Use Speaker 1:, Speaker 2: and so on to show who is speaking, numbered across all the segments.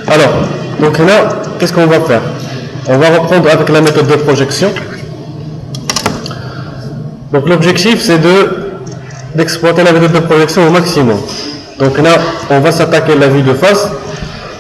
Speaker 1: Alors, donc là, qu'est-ce qu'on va faire? On va reprendre avec la méthode de projection. Donc l'objectif, c'est d'exploiter la méthode de projection au maximum. Donc là, on va s'attaquer à la vue de face,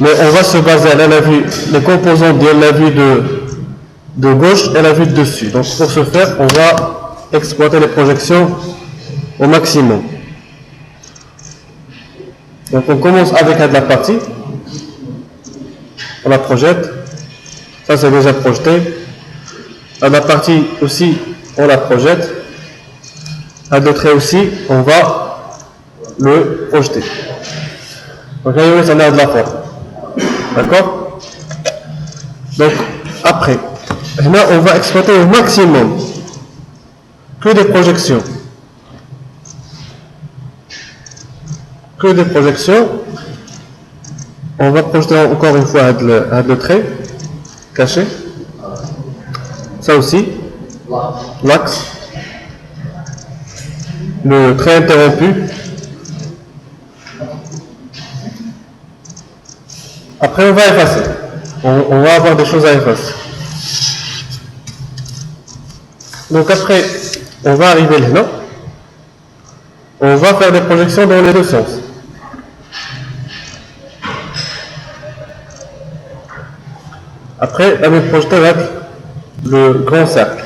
Speaker 1: mais on va se baser à la vue, les composants de la vue de gauche et la vue de dessus. Donc pour ce faire, on va exploiter les projections au maximum. Donc on commence avec la partie, on la projette, ça c'est déjà projeté. À la partie aussi, on la projette. À le trait aussi, on va le projeter. Donc là, on a de la forme. D'accord? Donc après, là, on va exploiter au maximum que des projections. Que des projections. On va projeter encore une fois le trait caché. Ça aussi, l'axe. Le trait interrompu. Après, on va effacer. On va avoir des choses à effacer. Donc après, on va arriver là. On va faire des projections dans les deux sens. Après, on va projeter avec le grand cercle.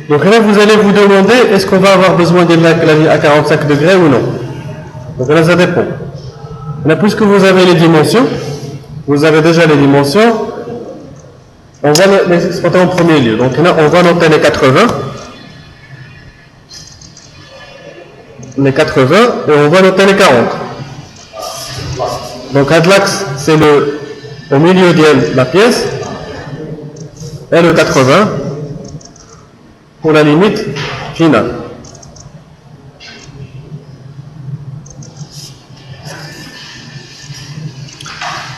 Speaker 1: Donc là, vous allez vous demander, est-ce qu'on va avoir besoin de la vie à 45 degrés ou non? Donc là, ça dépend. Là, puisque vous avez les dimensions, vous avez déjà les dimensions, on va les exploiter en premier lieu. Donc là, on va noter les 80. Les 80 et on va noter les 40. Donc à l'axe, c'est au milieu de la pièce, et le 80 pour la limite finale.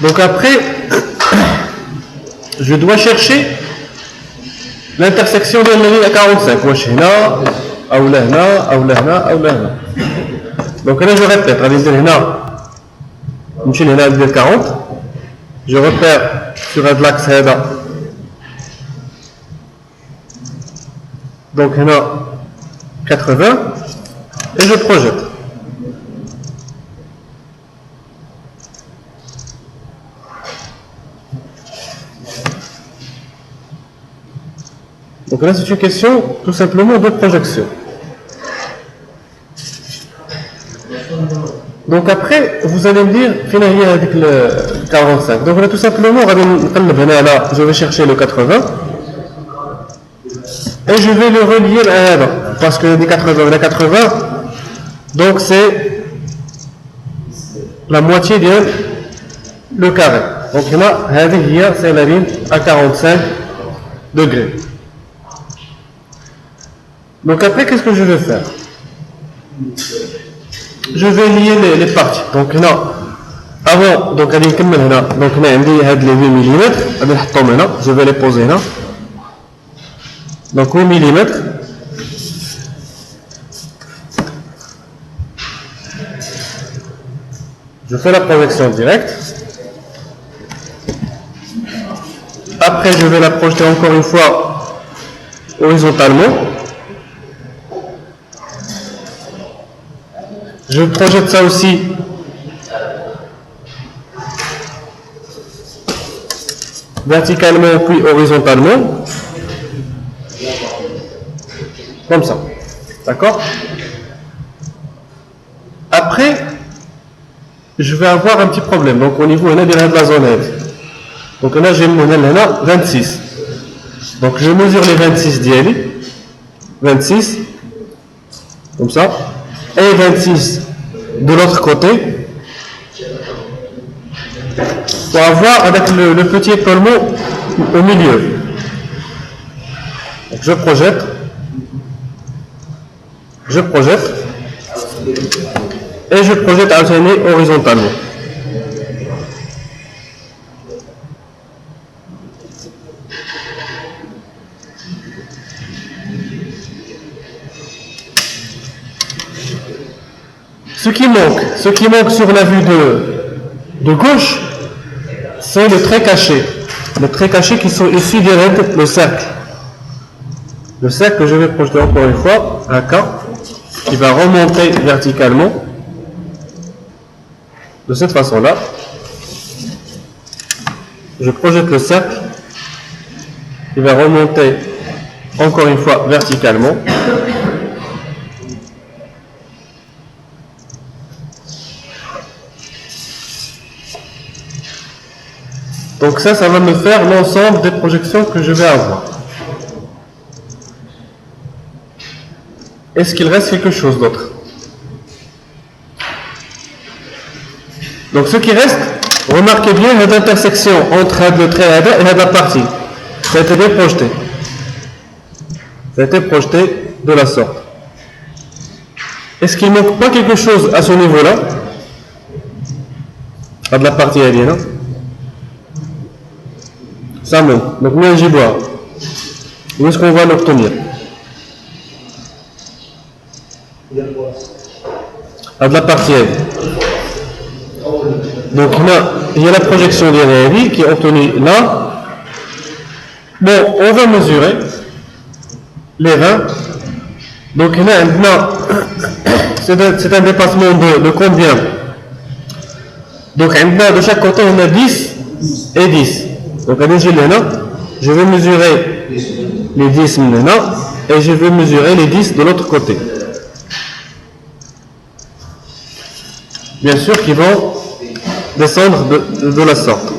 Speaker 1: Donc après, je dois chercher l'intersection de la ligne à 45. Donc là, je répète, à 40, je repère sur l'axe هذا. Donc là, 80, et je projette. Donc là, c'est une question tout simplement de projection. Donc après, vous allez me dire, finalement, avec le 45. Donc là, tout simplement, je vais chercher le 80 et je vais le relier à 1. Parce que les 80, la 80, donc c'est la moitié de le carré. Donc là, c'est la ligne à 45 degrés. Donc après, qu'est-ce que je vais faire? Je vais lier les parties. Donc là, avant, donc on a les 8 mm, je vais les poser là. Donc 8 mm. Je fais la projection directe. Après, je vais la projeter encore une fois horizontalement. Je projette ça aussi verticalement puis horizontalement. Comme ça. D'accord? Après, je vais avoir un petit problème. Donc au niveau de la zone aide. Donc là, j'ai 26. Donc je mesure les 26 d'IELI. 26. Comme ça. Et 26 de l'autre côté. Pour avoir avec le petit écoulement au milieu. Donc je projette. Et je projette alterné horizontalement. Ce qui manque sur la vue de gauche, c'est le trait caché. Les traits cachés qui sont issus de le cercle. Le cercle que je vais projeter encore une fois, un K, qui va remonter verticalement de cette façon-là. Je projette le cercle, qui va remonter encore une fois verticalement. Donc ça va me faire l'ensemble des projections que je vais avoir. Est-ce qu'il reste quelque chose d'autre? Donc ce qui reste, remarquez bien cette intersection entre le trait et la partie. Ça a été bien projeté. Ça a été projeté de la sorte. Est-ce qu'il ne manque pas quelque chose à ce niveau-là? À de la partie aérienne. Ça manque. Donc nous, j'y vois. Où est-ce qu'on va l'obtenir? À de la partie aérienne. Donc là, il y a la projection des réels qui est obtenue là. Bon, on va mesurer les 20. Donc là, c'est un dépassement de combien? Donc de chaque côté, on a 10 et 10. Donc je vais mesurer les 10 maintenant et je vais mesurer les 10 de l'autre côté. Bien sûr qu'ils vont descendre de la sorte.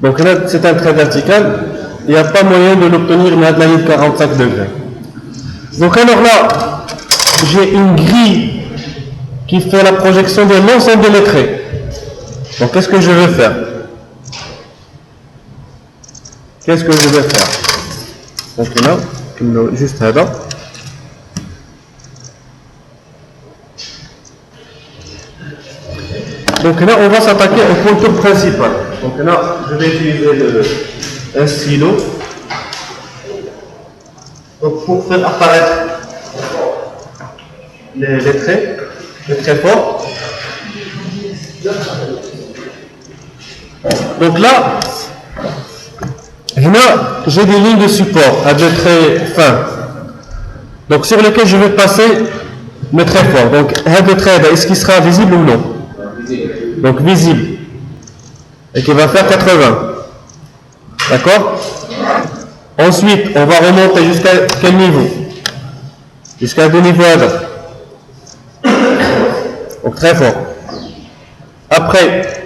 Speaker 1: Donc là, c'est un trait vertical. Il n'y a pas moyen de l'obtenir mais à de la ligne 45 degrés. Donc alors là, j'ai une grille qui fait la projection de l'ensemble de mes traits. Donc qu'est-ce que je vais faire? Qu'est-ce que je vais faire? Donc là, juste là. Donc là, on va s'attaquer au contour principal. Donc là, je vais utiliser un stylo. Donc pour faire apparaître les traits forts. Donc là, j'ai des lignes de support à des traits fins. Donc sur lesquels je vais passer mes traits forts. Donc le trait, est-ce qu'il sera visible ou non? Donc visible. Et qui va faire 80. D'accord? Ensuite, on va remonter jusqu'à quel niveau? Jusqu'à deux niveaux à donc très fort. Après,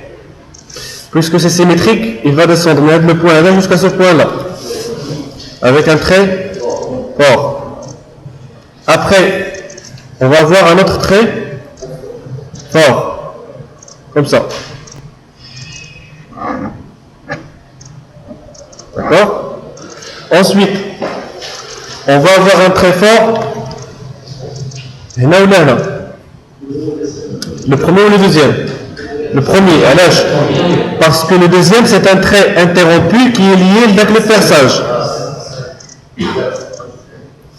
Speaker 1: puisque c'est symétrique, il va descendre le point là jusqu'à ce point-là. Avec un trait fort. Après, on va voir un autre trait fort. Comme ça. D'accord? Ensuite, on va avoir un trait fort. Et là ou là, là. Le premier ou le deuxième? Le premier, à l'âge. Parce que le deuxième, c'est un trait interrompu qui est lié avec le perçage.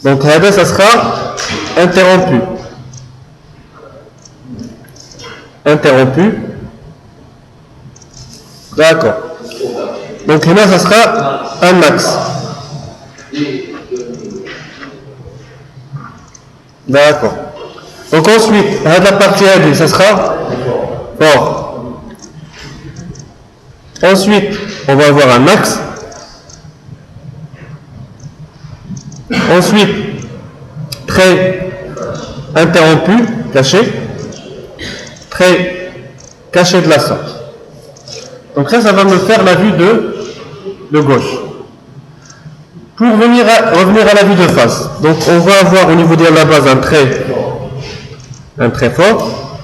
Speaker 1: Donc, là, ça sera interrompu. Interrompu. D'accord. Donc là, ça sera un axe. D'accord. Donc ensuite, à la partie A, ça sera fort. Ensuite, on va avoir un axe. Ensuite, trait interrompu, caché. Trait caché de la sorte. Donc ça va me faire la vue de gauche. Pour revenir à la vue de face, donc on va avoir au niveau de la base un trait fort.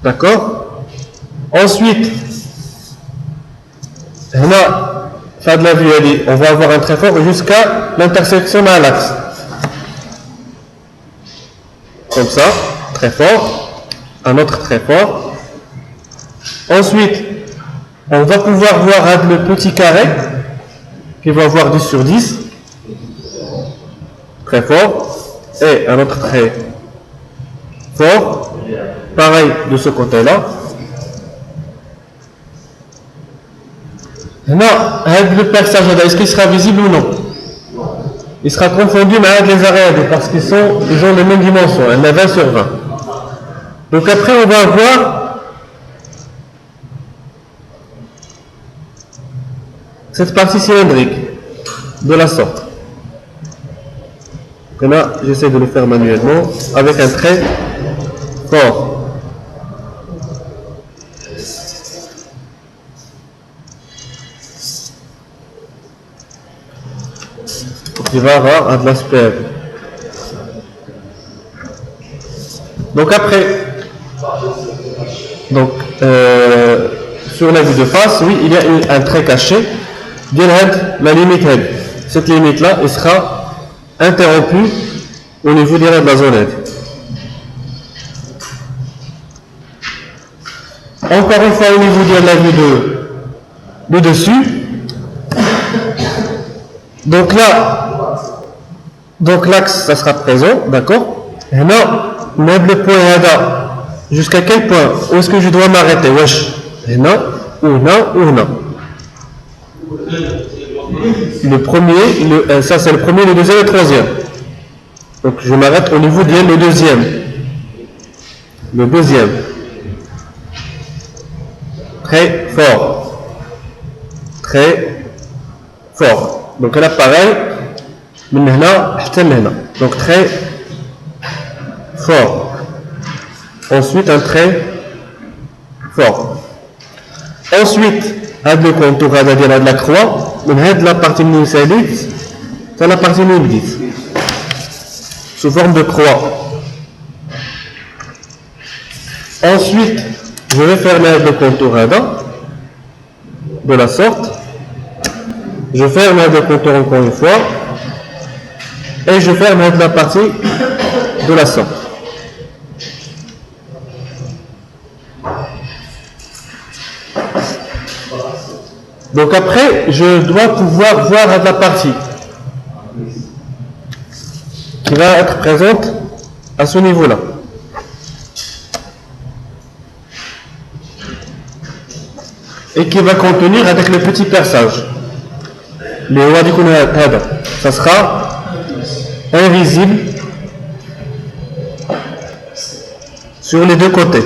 Speaker 1: D'accord? Ensuite, là, fin de la vue, on va avoir un trait fort jusqu'à l'intersection à l'axe. Comme ça, très fort. Un autre très fort. Ensuite, on va pouvoir voir le petit carré qui va avoir 10 sur 10, très fort, et un autre trait fort, pareil de ce côté-là. Maintenant, le perçage, est-ce qu'il sera visible ou non? Il sera confondu avec les arrêts parce qu'ils ont les mêmes dimensions, elle est 20 sur 20. Donc après, on va avoir cette partie cylindrique de la sorte. Et là, j'essaie de le faire manuellement avec un trait fort. Qui va avoir un de l'aspect. Donc après, sur la vue de face, oui, il y a un trait caché. La limite, cette limite-là, elle sera interrompue au niveau de la zone aide. Encore une fois, au niveau de la vue de dessus, donc l'axe, ça sera présent, d'accord? Et là, même le point là, jusqu'à quel point? Où est-ce que je dois m'arrêter? Wesh. Et là, ou là, ou là. Le premier, ça c'est le premier, le deuxième et le troisième. Donc je m'arrête au niveau de le deuxième. Le deuxième. Très fort. Très fort. Donc là pareil. Donc très fort. Ensuite un trait fort. Ensuite, le contour de la croix, de la partie minuscule, c'est la partie minuscule, sous forme de croix. Ensuite, je vais faire le contour de la sorte. Je ferme le contour encore une fois. Et je ferme la partie de la sorte. Donc après, je dois pouvoir voir la partie qui va être présente à ce niveau-là. Et qui va contenir avec le petit perçage. Ça sera invisible sur les deux côtés.